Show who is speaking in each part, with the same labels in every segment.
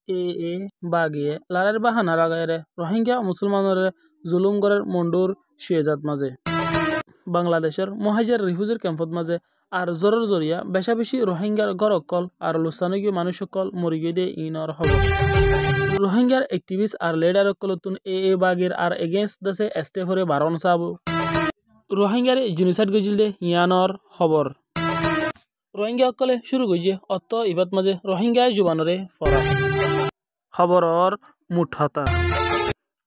Speaker 1: এ বাগিয়ে লারের বাহানা লাগাইরে রোহিঙ্গা মুসলমানের জুলুম গড়ের মন্ডুর শুয়েজাত মাঝে বাংলাদেশের মহাজের রিফিউজির ক্যাম্পত মাঝে আর জোরের জরিয়া বেশা বেশি রোহিঙ্গার গড়কল আর লুসানগীয় মানুষকল মরিগিয়ে দিয়ে ইনর হব রোহিঙ্গার অ্যাক্টিভিস্ট আর লিডার কলতুন এ বাগির আর এগেইনস্ট দেশে স্টেফরে বারণ সাবু রোহিঙ্গার জিনিসাইড গজিল দে ইয়ানর খবর রোহিঙ্গা সকলে শুরু করছে অত ইবাত মাঝে রোহিঙ্গা জুবানরে ফরা খবরর মুঠতা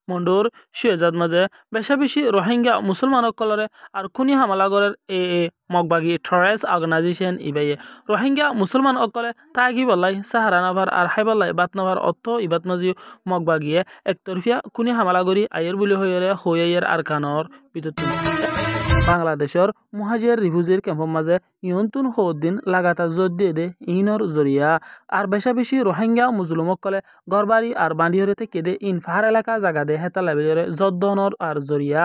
Speaker 1: মন্ডুর শুয়েজাত মাঝে বেশা বেশি রোহিঙ্গা মুসলমান সকলরে আর খুনি হামলা গড়ের এ মগবাগি টেররিস্ট অর্গানাইজেশন ইবাইয়ে রোহিঙ্গা মুসলমান সকলে তাগি বলাই সাহারা নাভার আর হাইবালাই বাত নাভার অত ইবাত মাঝি মগবাগিয়ে একতরফিয়া খুনি হামলা গড়ি আয়ের বুলি হইয়ের আর কানর বিদ্যুৎ বাংলাদেশের মুহাজির রিফিউজির ক্যাম্পর মাঝে ইয়ন্তুন দিন লাগাতার জোর দিয়ে দে ইনর জরিয়া আর বেশা বেশি রোহিঙ্গা মুসলুমকলে গড়বাড়ি আর বান্ডিহরে থেকে দে ইন পাহাড় এলাকা জাগা দে হেতা লাবিরে জদ্দনর আর জরিয়া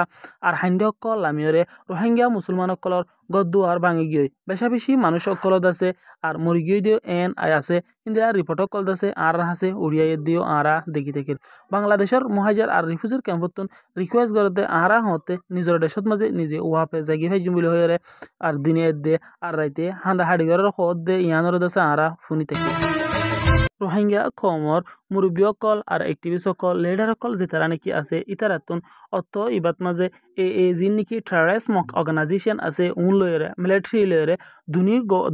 Speaker 1: আর হাইন্ডকল লামিয়রে রোহিঙ্গা মুসলমানকলর গদ্দুয়ার ভাঙি গিয়ে বেশা বেশি মানুষ অকলত আছে আর মুরগিও দিও এন আই আছে ইন্দিরা রিপোর্ট কলত আছে আর আছে উড়িয়াই দিও আরা দেখি থাকিল বাংলাদেশের মুহাজির আর রিফিউজির ক্যাম্পতন রিকোয়েস্ট করতে আরা হতে নিজের দেশত মাঝে নিজে ওয়াপে জাগি ভাই জুমিল হয়ে আর দিনে দে আর রাইতে হান্দা হাড়িগরের খদ দে ইয়ানোর দেশে আরা শুনি থাকি রোহিঙ্গা কমর মুরব্বীসকল আর অ্যাক্টিভিস্টসকল লিডারসকল যেতারা নাকি আছে ইতারাতুন অত ইবাত মাঝে যিন নাকি টেররিস্ট অর্গানাইজেশন আছে লয়েরে মিলিটারি লয়েরে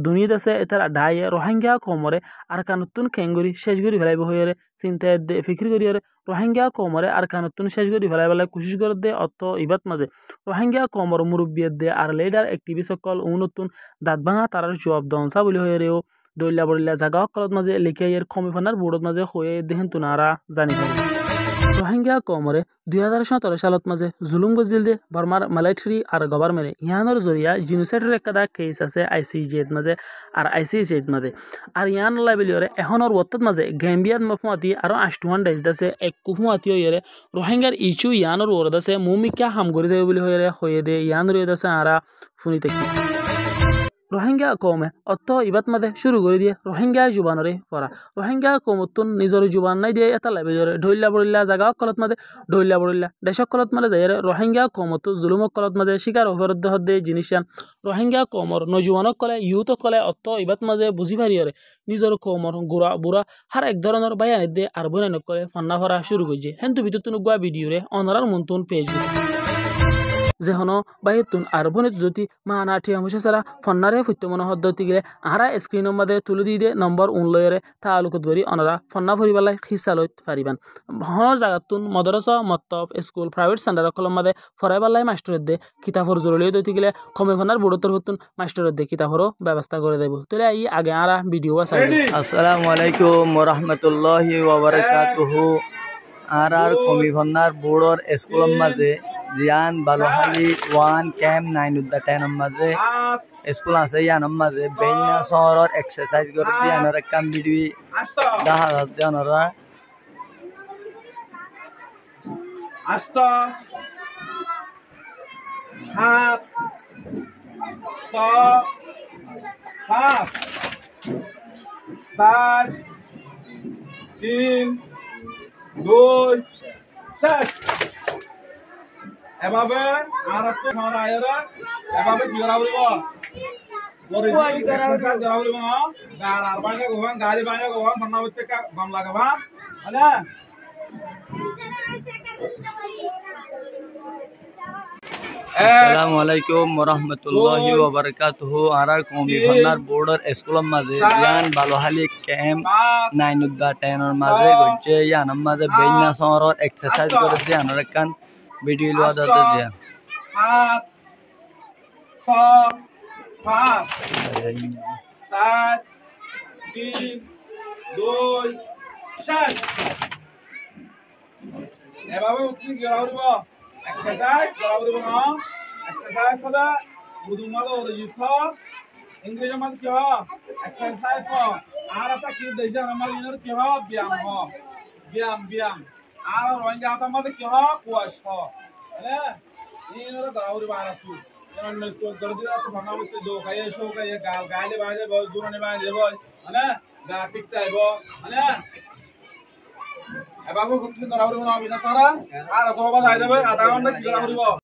Speaker 1: দুনিয়াত আছে এতারা ডায়ে রোহিঙ্গা কমরে আর কানুতুন খেঙ্গুরি শেষ করি ফেলাইব হয়ে চিন্তায় দে ফিকির করিয়ে রোহিঙ্গা কমরে আর কানুতুন শেষ করি ফেলাই কোশিশ করে দে অত ইবাত মাঝে রোহিঙ্গা কমর মুরব্বী দে আর লিডার অ্যাক্টিভিস্টসকল নতুন দাঁত ভাঙা তারার জবাব দনসা বলি হয়েও দৈলা বড়িলা জাগা সকলত মাঝে লিখে এর কমিশনার বোর্ডত মাঝে হয়ে দেহেন তুনারা জানি পারি রোহিঙ্গা কমরে 2017 সালত মাঝে জুলুম গজিল দে বর্মার মিলিটারি আর গভর্নমেন্টে ইয়ানোর জরিয়া জিনোসাইডের একটা কেস আছে আইসিজের মাঝে আর আইসিসির মাঝে আর ইয়ান লাইবিলিয়রে এখনর বর্তত মাঝে গ্যাম্বিয়াত মফমাতি আর 8 দেশ আছে এক কুফমাতিও ইয়ে রোহিঙ্গার ইচু ইয়ানোর ওরদ আছে মুমিকা হাম করে দেবে বলে হয়ে দে ইয়ান রয়ে আছে আরা শুনি থাকি রোহিঙ্গা কমে অত ইবাত মাদে শুরু করে দিয়ে রোহিঙ্গা জুবানরে পড়া রোহিঙ্গা কমতুন নিজের জুবান নাই দিয়ে এটা লাইবে জরে ঢইলা বড়িলা জাগা কলত মাদে ঢইলা বড়িলা দেশক কলত মাদে যাই রোহিঙ্গা কমতু জুলুমক কলত মাদে শিকার অপরাধ হদে জিনিসান রোহিঙ্গা কমর নজুয়ানক কলে ইউথ কলে অত ইবাত মাঝে বুঝি পারিয়রে নিজের কমর গোড়া বুড়া হার এক ধরনের বায়ান দে আর বনানক করে ফান্না ভরা শুরু করছে হেন্তু বিতুন গুয়া ভিডিওরে অনরার মন্তুন পেজ যেহনো বাহিতুন আর বনিত যদি মানা ঠিয়া মুছে সারা ফন্নারে ফত্যমন হদ্দতি গেলে আরা স্ক্রিনের মধ্যে তুলে দিয়ে নম্বর উনলয়রে তা আলোকত করি অনরা ফন্না ভরিবালাই Khisa লইত পারিবান Honor জাগাতুন মদরসা মত্তব school private centre কলম মাদে ফরাইবালাই মাস্টার দে কিতাবর জরুরি দইতে গেলে কমে ফন্নার বুড়তর হতুন মাস্টার দে কিতাবরও ব্যবস্থা করে দেব তাহলে এই আগে আরা ভিডিও আছে
Speaker 2: আসসালামু আলাইকুম ওয়া রাহমাতুল্লাহি ওয়া বারাকাতুহু আর কমি ফন্নার বুড়র স্কুলের মাঝে জিয়ান বালুহালি 1 ক্যাম্প 9 উদ্দা 10 মাঝে স্কুল আছে ইয়ানোর মাঝে বেইনা শহরের এক্সারসাইজ করে দিয়ে আনার কাম ভিডিও দেখা যাচ্ছে আনারা
Speaker 3: আস্তা হাত ছ হাত 4 3 2 শেষ এভাবে আর একটু সময় আয়রা এভাবে কি করা বলবো ওয়াশ করা বলবো গাল আর বাঙ্গা গোবান গালি বাঙ্গা গোবান ফন্না হচ্ছে গম লাগাবা আলা
Speaker 2: আসসালামু আলাইকুম ওয়া রাহমাতুল্লাহি ওয়া বারাকাতুহু আরা কমি ফন্নার বর্ডার স্কুলের মাঝে জিয়ান বালুহালি ক্যাম্প 9 উদ্দা 10 এর মাঝে গজে ইয়ানোর মাঝে বেইনা শহরের এক্সারসাইজ করে দিয়ে আনার কান ভিডিও লওয়া যাচ্ছে যে
Speaker 3: 5 4 3 2 শেষ এভাবে উঠি গড়া হইব এক্সারসাইজ গড়া হইব না এক্সারসাইজ করা বুদুমালো রেজিস ইংরেজি মানে কি হয় এক্সারসাইজ আর এটা কি দেশে আমার ইনর কি হয় ব্যায়াম আর রোহিঙ্গা হাতা মধ্যে কি হয় কুয়াশ হ্যাঁ ইনর গড়া হইব আর তুই যেমন মেস্টো করে দিলা তো ভাঙা হইতে দো খাইয়ে শো খাইয়ে গালে বাজে বহুত দূরনে বাজে বল হ্যাঁ গা টিকতে আইব হ্যাঁ এবাবু কত ধরা হইব না বিনা সারা আর সবাই যাই যাবে আধা ঘন্টা কি করা হইব